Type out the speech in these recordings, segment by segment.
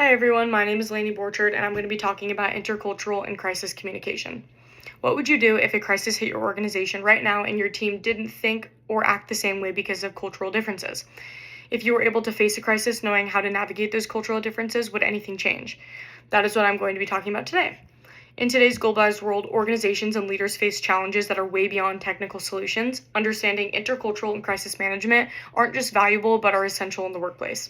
Hi everyone, my name is Lainey Borchard and I'm going to be talking about intercultural and crisis communication. What would you do if a crisis hit your organization right now and your team didn't think or act the same way because of cultural differences? If you were able to face a crisis knowing how to navigate those cultural differences, would anything change? That is what I'm going to be talking about today. In today's globalized world, organizations and leaders face challenges that are way beyond technical solutions. Understanding intercultural and crisis management aren't just valuable but are essential in the workplace.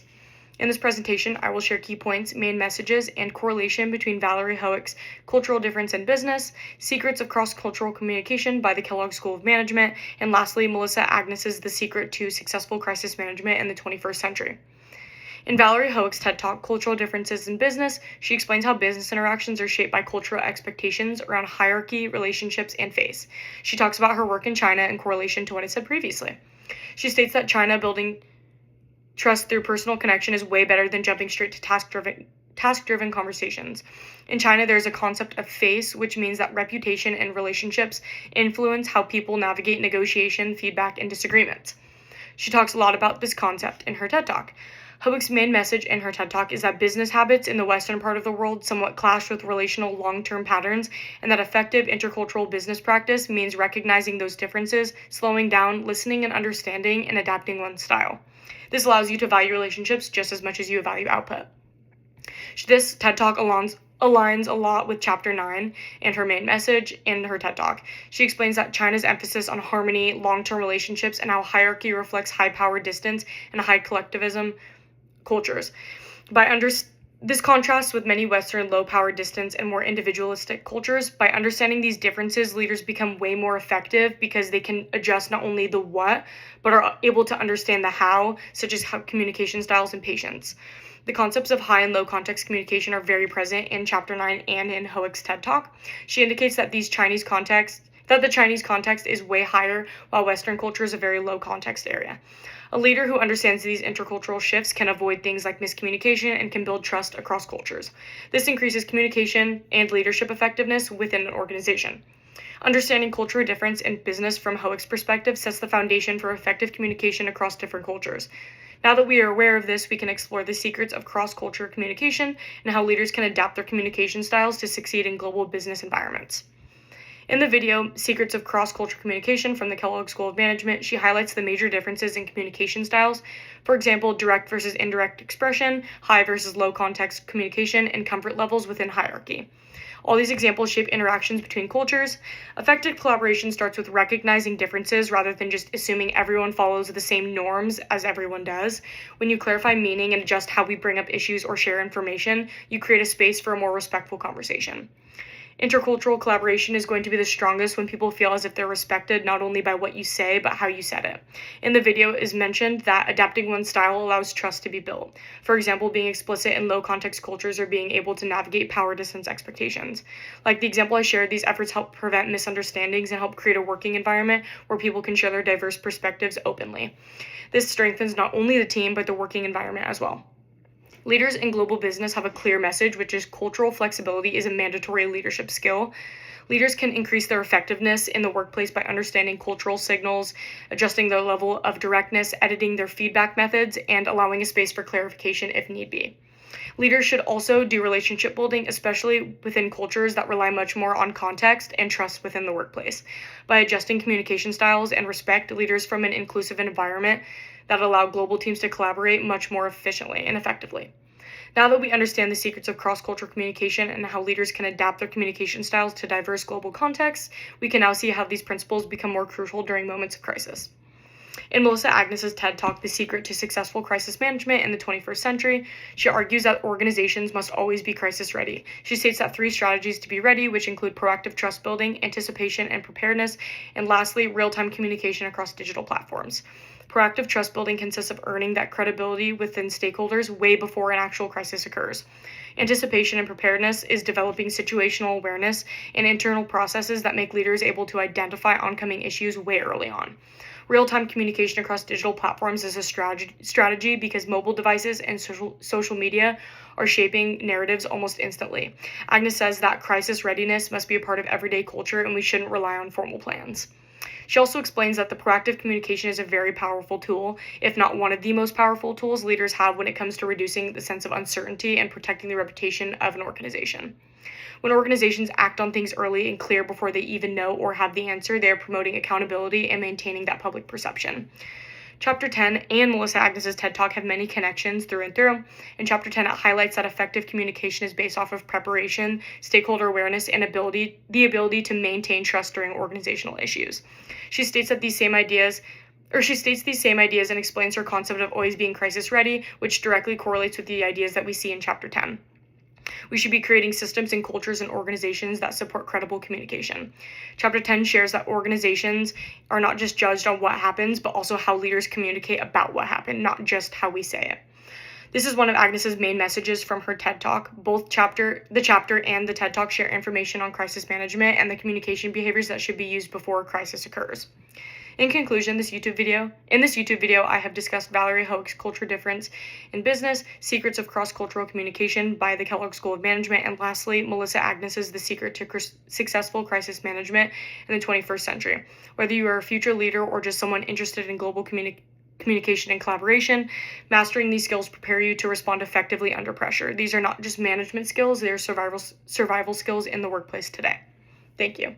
In this presentation, I will share key points, main messages, and correlation between Valerie Hoek's Cultural Difference in Business, Secrets of Cross-Cultural Communication by the Kellogg School of Management, and lastly, Melissa Agnes's The Secret to Successful Crisis Management in the 21st Century. In Valerie Hoek's TED Talk, Cultural Differences in Business, she explains how business interactions are shaped by cultural expectations around hierarchy, relationships, and face. She talks about her work in China in correlation to what I said previously. She states that China building trust through personal connection is way better than jumping straight to task-driven conversations. In China, there's a concept of face, which means that reputation and relationships influence how people navigate negotiation, feedback, and disagreements. She talks a lot about this concept in her TED Talk. Hoek's main message in her TED Talk is that business habits in the Western part of the world somewhat clash with relational long-term patterns, and that effective intercultural business practice means recognizing those differences, slowing down, listening and understanding, and adapting one's style. This allows you to value relationships just as much as you value output. This TED Talk aligns a lot with Chapter 9 and her main message in her TED Talk. She explains that China's emphasis on harmony, long-term relationships, and how hierarchy reflects high power distance and high collectivism cultures. This contrasts with many Western low-power distance and more individualistic cultures. By understanding these differences, leaders become way more effective because they can adjust not only the what, but are able to understand the how, such as how communication styles and patience. The concepts of high and low context communication are very present in Chapter 9 and in Hoek's TED Talk. She indicates that the Chinese context is way higher, while Western culture is a very low context area. A leader who understands these intercultural shifts can avoid things like miscommunication and can build trust across cultures. This increases communication and leadership effectiveness within an organization. Understanding cultural difference in business from Hoek's perspective sets the foundation for effective communication across different cultures. Now that we are aware of this, we can explore the secrets of cross-cultural communication and how leaders can adapt their communication styles to succeed in global business environments. In the video, Secrets of Cross-Cultural Communication from the Kellogg School of Management, she highlights the major differences in communication styles. For example, direct versus indirect expression, high versus low context communication, and comfort levels within hierarchy. All these examples shape interactions between cultures. Effective collaboration starts with recognizing differences rather than just assuming everyone follows the same norms as everyone does. When you clarify meaning and adjust how we bring up issues or share information, you create a space for a more respectful conversation. Intercultural collaboration is going to be the strongest when people feel as if they're respected not only by what you say, but how you said it. In the video, it is mentioned that adapting one's style allows trust to be built. For example, being explicit in low-context cultures or being able to navigate power distance expectations. Like the example I shared, these efforts help prevent misunderstandings and help create a working environment where people can share their diverse perspectives openly. This strengthens not only the team, but the working environment as well. Leaders in global business have a clear message, which is cultural flexibility is a mandatory leadership skill. Leaders can increase their effectiveness in the workplace by understanding cultural signals, adjusting their level of directness, editing their feedback methods, and allowing a space for clarification if need be. Leaders should also do relationship building, especially within cultures that rely much more on context and trust within the workplace. By adjusting communication styles and respect, leaders from an inclusive environment that allow global teams to collaborate much more efficiently and effectively. Now that we understand the secrets of cross-cultural communication and how leaders can adapt their communication styles to diverse global contexts, we can now see how these principles become more crucial during moments of crisis. In Melissa Agnes's TED Talk, The Secret to Successful Crisis Management in the 21st Century, she argues that organizations must always be crisis ready. She states that 3 strategies to be ready, which include proactive trust building, anticipation and preparedness, and lastly, real-time communication across digital platforms. Proactive trust building consists of earning that credibility within stakeholders way before an actual crisis occurs. Anticipation and preparedness is developing situational awareness and internal processes that make leaders able to identify oncoming issues way early on. Real-time communication across digital platforms is a strategy because mobile devices and social media are shaping narratives almost instantly. Agnes says that crisis readiness must be a part of everyday culture and we shouldn't rely on formal plans. She also explains that the proactive communication is a very powerful tool, if not one of the most powerful tools leaders have when it comes to reducing the sense of uncertainty and protecting the reputation of an organization. When organizations act on things early and clear before they even know or have the answer, they are promoting accountability and maintaining that public perception. Chapter 10 and Melissa Agnes's TED Talk have many connections through and through. In Chapter 10, it highlights that effective communication is based off of preparation, stakeholder awareness, and the ability to maintain trust during organizational issues. She states these same ideas and explains her concept of always being crisis ready, which directly correlates with the ideas that we see in Chapter 10. We should be creating systems and cultures and organizations that support credible communication. Chapter 10 shares that organizations are not just judged on what happens, but also how leaders communicate about what happened, not just how we say it. This is one of Agnes's main messages from her TED Talk. Both the chapter and the TED Talk share information on crisis management and the communication behaviors that should be used before a crisis occurs. In conclusion, in this YouTube video, I have discussed Valerie Hoch's Culture Difference in Business, Secrets of Cross-Cultural Communication by the Kellogg School of Management, and lastly, Melissa Agnes's The Secret to Successful Crisis Management in the 21st Century. Whether you are a future leader or just someone interested in global communication and collaboration, mastering these skills prepare you to respond effectively under pressure. These are not just management skills, they are survival skills in the workplace today. Thank you.